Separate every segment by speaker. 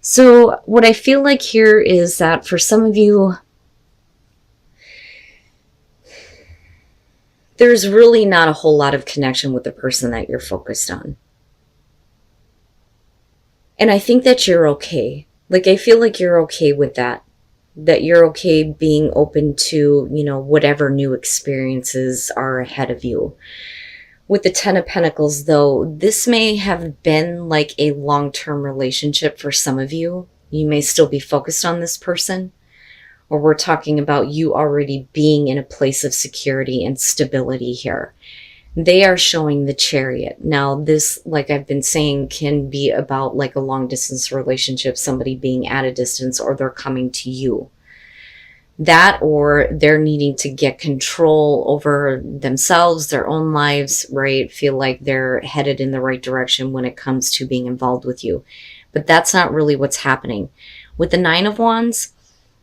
Speaker 1: So what I feel like here is that for some of you, there's really not a whole lot of connection with the person that you're focused on. And I think that you're okay. Like, I feel like you're okay with that. That you're okay being open to, whatever new experiences are ahead of you. With the Ten of Pentacles, though, this may have been like a long-term relationship for some of you. You may still be focused on this person. Or we're talking about you already being in a place of security and stability here. They are showing the Chariot. Now, this, like I've been saying, can be about like a long distance relationship, somebody being at a distance, or they're coming to you. That, or they're needing to get control over themselves, their own lives, right? Feel like they're headed in the right direction when it comes to being involved with you. But that's not really what's happening. With the Nine of Wands,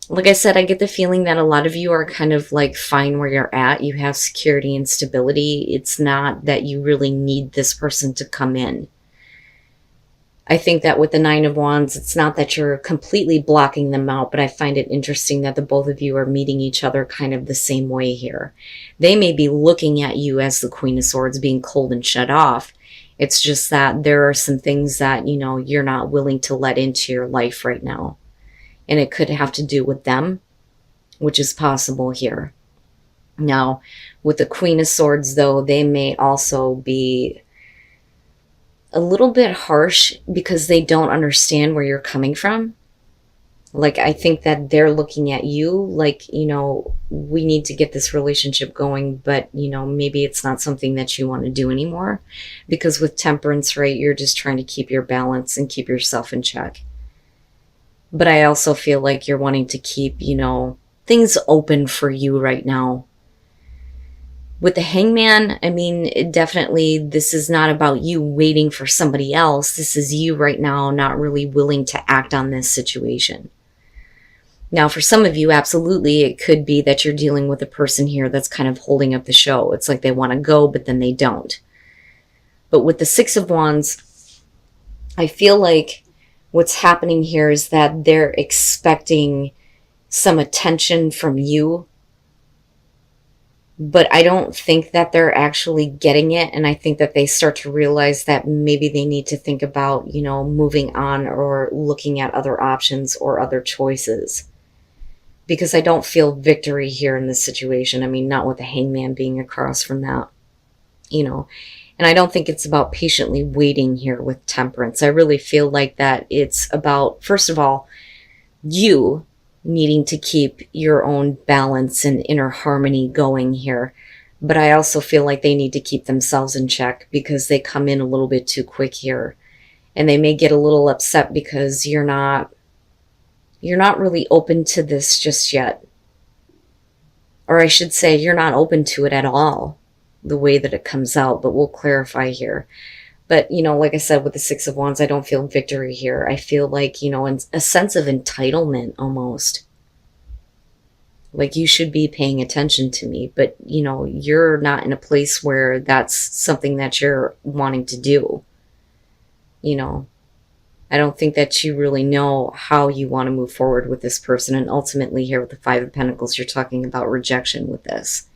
Speaker 1: like I said, I get the feeling that a lot of you are kind of like fine where you're at. You have security and stability. It's not that you really need this person to come in. I think that with the Nine of Wands, it's not that you're completely blocking them out, but I find it interesting that the both of you are meeting each other kind of the same way here. They may be looking at you as the Queen of Swords, being cold and shut off. It's just that there are some things that, you're not willing to let into your life right now. And it could have to do with them, which is possible here. Now, with the Queen of Swords, though, they may also be a little bit harsh because they don't understand where you're coming from. Like, I think that they're looking at you like, we need to get this relationship going, but, maybe it's not something that you want to do anymore. Because with Temperance, right, you're just trying to keep your balance and keep yourself in check. But I also feel like you're wanting to keep, things open for you right now. With the Hangman, I mean, definitely this is not about you waiting for somebody else. This is you right now not really willing to act on this situation. Now, for some of you, absolutely, it could be that you're dealing with a person here that's kind of holding up the show. It's like they want to go, but then they don't. But with the Six of Wands, I feel like what's happening here is that they're expecting some attention from you, but I don't think that they're actually getting it. And I think that they start to realize that maybe they need to think about, moving on or looking at other options or other choices. Because I don't feel victory here in this situation. I mean, not with the Hangman being across from that, And I don't think it's about patiently waiting here with Temperance. I really feel like that it's about, first of all, you needing to keep your own balance and inner harmony going here. But I also feel like they need to keep themselves in check because they come in a little bit too quick here. And they may get a little upset because you're not really open to this just yet. Or I should say, you're not open to it at all, the way that it comes out, but we'll clarify here. But, like I said, with the Six of Wands, I don't feel victory here. I feel like, a sense of entitlement almost. Like, you should be paying attention to me, but, you're not in a place where that's something that you're wanting to do. I don't think that you really know how you want to move forward with this person. And ultimately here with the Five of Pentacles, you're talking about rejection with this.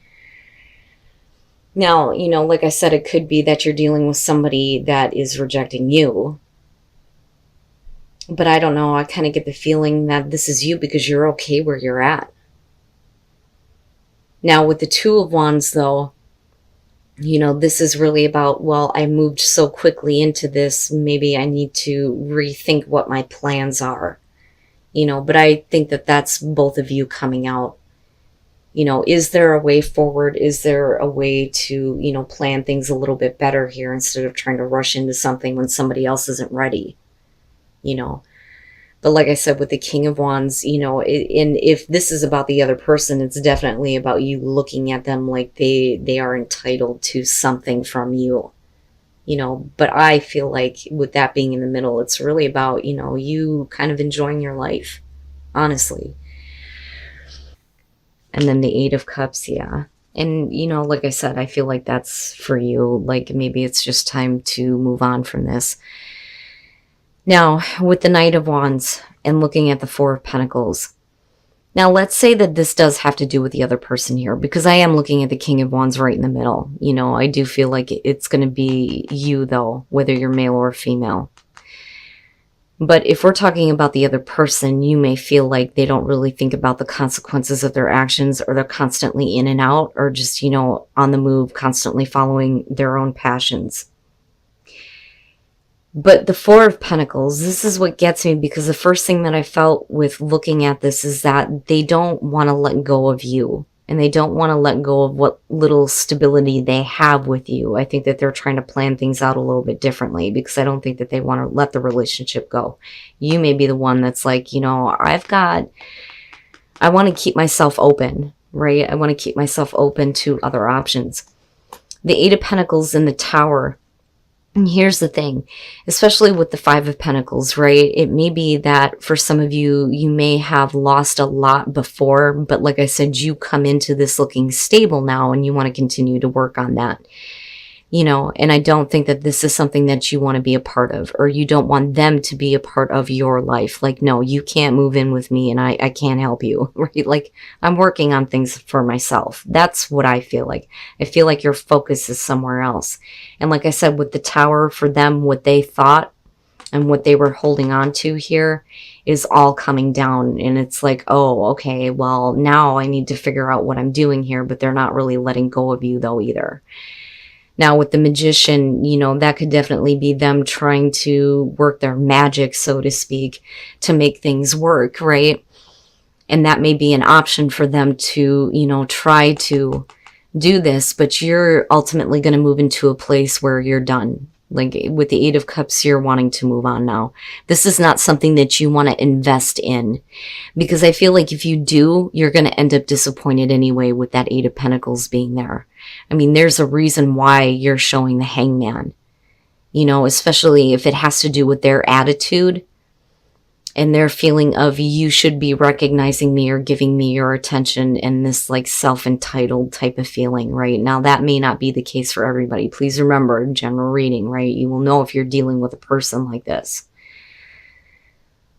Speaker 1: Now, like I said, it could be that you're dealing with somebody that is rejecting you. But I don't know. I kind of get the feeling that this is you because you're okay where you're at. Now, with the Two of Wands, though, this is really about, well, I moved so quickly into this. Maybe I need to rethink what my plans are. But I think that that's both of you coming out. Is there a way forward? Is there a way to, plan things a little bit better here instead of trying to rush into something when somebody else isn't ready? But like I said, with the King of Wands, and if this is about the other person, it's definitely about you looking at them like they are entitled to something from you. But I feel like with that being in the middle, it's really about, you kind of enjoying your life, honestly. And then the Eight of Cups, yeah. And, like I said, I feel like that's for you. Like, maybe it's just time to move on from this. Now, with the Knight of Wands and looking at the Four of Pentacles, now let's say that this does have to do with the other person here, because I am looking at the King of Wands right in the middle. You know, I do feel like it's going to be you, though, whether you're male or female. But if we're talking about the other person, you may feel like they don't really think about the consequences of their actions, or they're constantly in and out, or just, you know, on the move, constantly following their own passions. But the Four of Pentacles, this is what gets me, because the first thing that I felt with looking at this is that they don't want to let go of you. And they don't want to let go of what little stability they have with you. I think that they're trying to plan things out a little bit differently, because I don't think that they want to let the relationship go. You may be the one that's like, you know, I want to keep myself open, right? I want to keep myself open to other options. The Eight of Pentacles and the Tower. And here's the thing, especially with the Five of Pentacles, right? It may be that for some of you, you may have lost a lot before, but like I said, you come into this looking stable now and you want to continue to work on that. You know, and I don't think that this is something that you want to be a part of, or you don't want them to be a part of your life. Like, no, you can't move in with me and I can't help you, right? Like, I'm working on things for myself. That's what I feel like. I feel like your focus is somewhere else. And like I said, with the Tower, for them, what they thought and what they were holding on to here is all coming down. And it's like, oh, okay, well, now I need to figure out what I'm doing here, but they're not really letting go of you though either. Now with the Magician, you know, that could definitely be them trying to work their magic, so to speak, to make things work, right? And that may be an option for them to, you know, try to do this, but you're ultimately going to move into a place where you're done. Like with the Eight of Cups, you're wanting to move on now. This is not something that you want to invest in, because I feel like if you do, you're going to end up disappointed anyway with that Eight of Pentacles being there. I mean, there's a reason why you're showing the Hangman, you know, especially if it has to do with their attitude and their feeling of you should be recognizing me or giving me your attention, and this like self-entitled type of feeling, right? Now that may not be the case for everybody. Please remember, general reading, right? You will know if you're dealing with a person like this.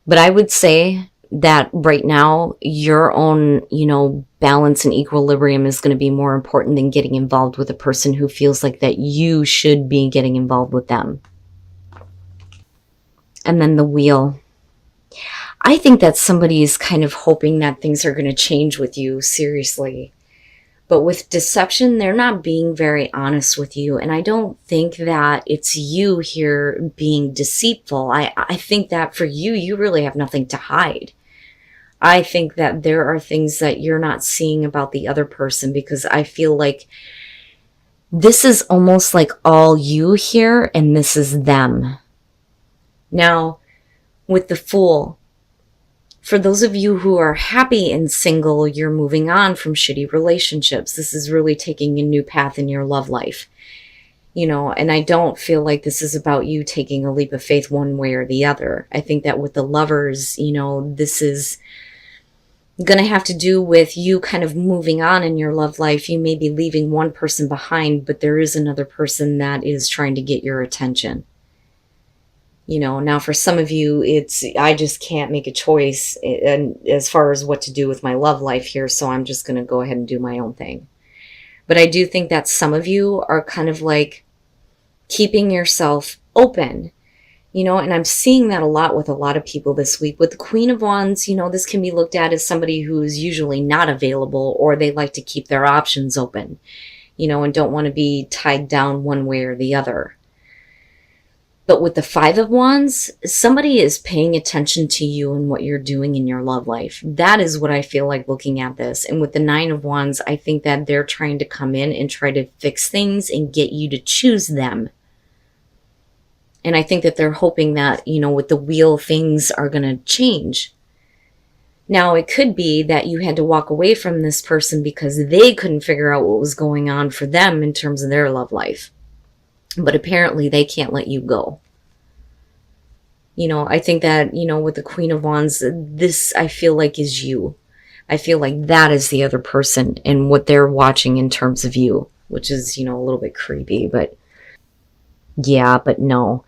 Speaker 1: But I would say that right now, your own, you know, balance and equilibrium is going to be more important than getting involved with a person who feels like that you should be getting involved with them. And then the Wheel. I think that somebody is kind of hoping that things are going to change with you, seriously. But with deception, they're not being very honest with you. And I don't think that it's you here being deceitful. I think that for you, you really have nothing to hide. I think that there are things that you're not seeing about the other person, because I feel like this is almost like all you here and this is them. Now, with the Fool, for those of you who are happy and single, you're moving on from shitty relationships. This is really taking a new path in your love life. You know, and I don't feel like this is about you taking a leap of faith one way or the other. I think that with the Lovers, you know, this is going to have to do with you kind of moving on in your love life. You may be leaving one person behind, but there is another person that is trying to get your attention. You know, now for some of you, it's, I just can't make a choice and as far as what to do with my love life here, so I'm just going to go ahead and do my own thing. But I do think that some of you are kind of like keeping yourself open, you know, and I'm seeing that a lot with a lot of people this week. With the Queen of Wands, you know, this can be looked at as somebody who is usually not available, or they like to keep their options open, you know, and don't want to be tied down one way or the other. But with the Five of Wands, somebody is paying attention to you and what you're doing in your love life. That is what I feel like looking at this. And with the Nine of Wands, I think that they're trying to come in and try to fix things and get you to choose them. And I think that they're hoping that, you know, with the Wheel, things are going to change. Now, it could be that you had to walk away from this person because they couldn't figure out what was going on for them in terms of their love life. But apparently they can't let you go. You know, I think that, you know, with the Queen of Wands, this I feel like is you. I feel like that is the other person and what they're watching in terms of you, which is, you know, a little bit creepy, but yeah, but no.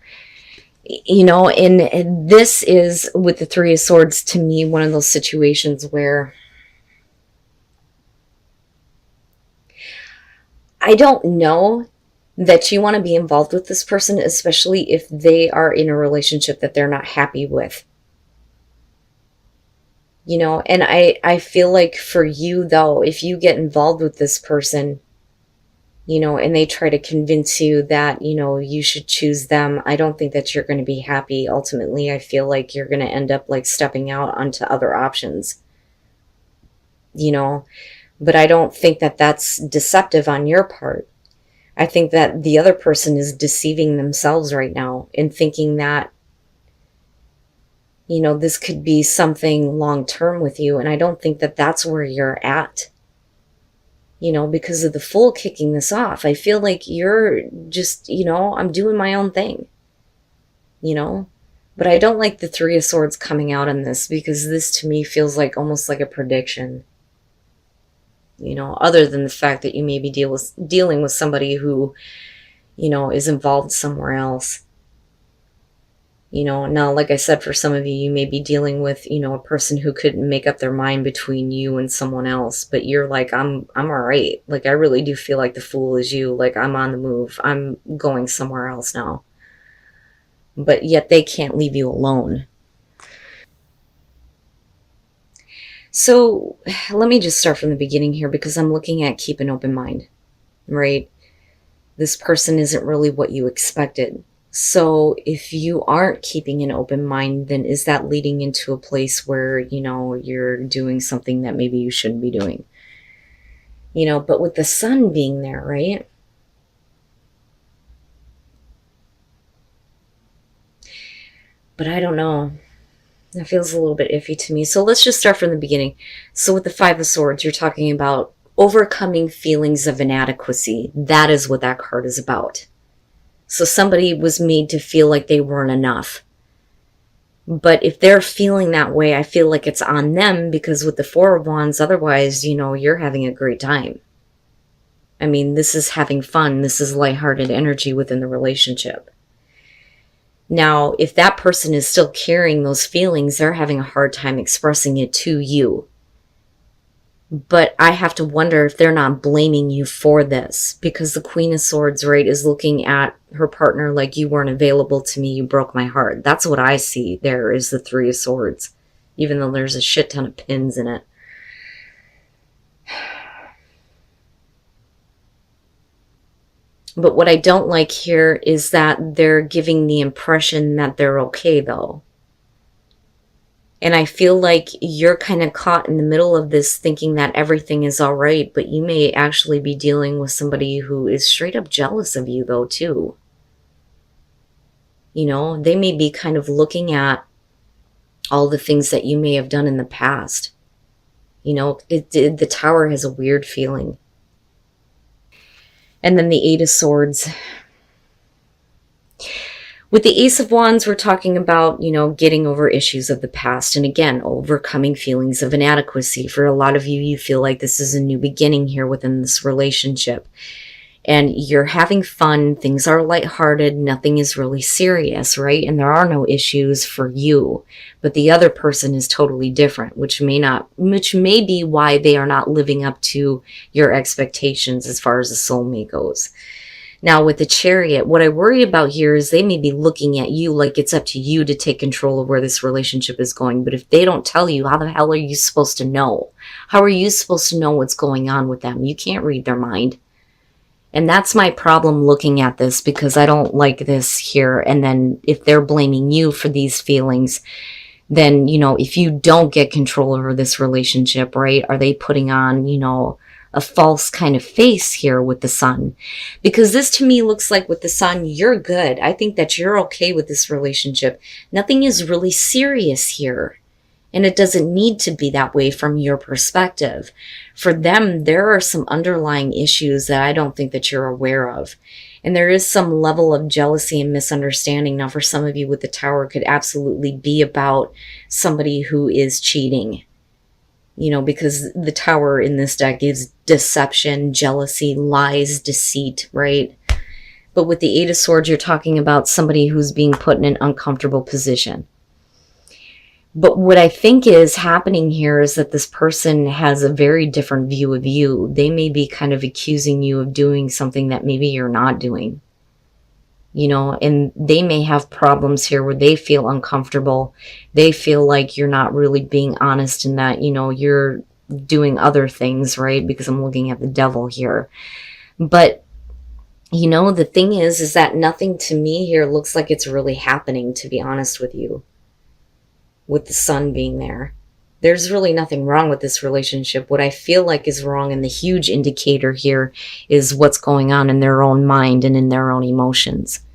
Speaker 1: You know, and this is with the Three of Swords to me one of those situations where I don't know that you want to be involved with this person, especially if they are in a relationship that they're not happy with. You know, and I feel like for you though, if you get involved with this person, you know, and they try to convince you that, you know, you should choose them, I don't think that you're going to be happy. Ultimately, I feel like you're going to end up like stepping out onto other options, you know, but I don't think that that's deceptive on your part. I think that the other person is deceiving themselves right now and thinking that, you know, this could be something long term with you. And I don't think that that's where you're at, you know, because of the Fool kicking this off. I feel like you're just, you know, I'm doing my own thing, you know, but I don't like the Three of Swords coming out on this, because this to me feels like almost like a prediction, you know, other than the fact that you may be dealing with somebody who, you know, is involved somewhere else. You know, now, like I said, for some of you, you may be dealing with, you know, a person who couldn't make up their mind between you and someone else, but you're like, I'm all right. Like, I really do feel like the Fool is you. Like, I'm on the move. I'm going somewhere else now. But yet they can't leave you alone. So let me just start from the beginning here, because I'm looking at keep an open mind, right? This person isn't really what you expected. So if you aren't keeping an open mind, then is that leading into a place where, you know, you're doing something that maybe you shouldn't be doing? You know, but with the Sun being there, right? But I don't know. That feels a little bit iffy to me. So let's just start from the beginning. So with the Five of Swords, you're talking about overcoming feelings of inadequacy. That is what that card is about. So somebody was made to feel like they weren't enough. But if they're feeling that way, I feel like it's on them, because with the Four of Wands, otherwise, you know, you're having a great time. I mean, this is having fun. This is lighthearted energy within the relationship. Now, if that person is still carrying those feelings, they're having a hard time expressing it to you. But I have to wonder if they're not blaming you for this, because the Queen of Swords, right, is looking at her partner like, you weren't available to me, you broke my heart. That's what I see there, is the Three of Swords, even though there's a shit ton of pins in it. But what I don't like here is that they're giving the impression that they're okay, though. And I feel like you're kind of caught in the middle of this, thinking that everything is all right, but you may actually be dealing with somebody who is straight up jealous of you, though, too. You know, they may be kind of looking at all the things that you may have done in the past. You know, the Tower has a weird feeling. And then the Eight of Swords. With the Ace of Wands, we're talking about, you know, getting over issues of the past. And again, overcoming feelings of inadequacy. For a lot of you, you feel like this is a new beginning here within this relationship. And you're having fun. Things are lighthearted. Nothing is really serious, right? And there are no issues for you. But the other person is totally different, which may be why they are not living up to your expectations as far as the soulmate goes. Now, with the Chariot, what I worry about here is they may be looking at you like it's up to you to take control of where this relationship is going. But if they don't tell you, how the hell are you supposed to know? How are you supposed to know what's going on with them? You can't read their mind. And that's my problem looking at this, because I don't like this here. And then if they're blaming you for these feelings, then, you know, if you don't get control over this relationship, right, are they putting on, you know, a false kind of face here with the Sun? Because this to me looks like with the Sun, you're good. I think that you're okay with this relationship. Nothing is really serious here. And it doesn't need to be that way from your perspective. For them, there are some underlying issues that I don't think that you're aware of. And there is some level of jealousy and misunderstanding. Now, for some of you with the Tower, it could absolutely be about somebody who is cheating. You know, because the Tower in this deck is deception, jealousy, lies, deceit, right? But with the Eight of Swords, you're talking about somebody who's being put in an uncomfortable position. But what I think is happening here is that this person has a very different view of you. They may be kind of accusing you of doing something that maybe you're not doing. You know, and they may have problems here where they feel uncomfortable. They feel like you're not really being honest in that, you know, you're doing other things, right? Because I'm looking at the devil here. But, you know, the thing is that nothing to me here looks like it's really happening, to be honest with you. With the sun being there, there's really nothing wrong with this relationship. What I feel like is wrong, and the huge indicator here, is what's going on in their own mind and in their own emotions.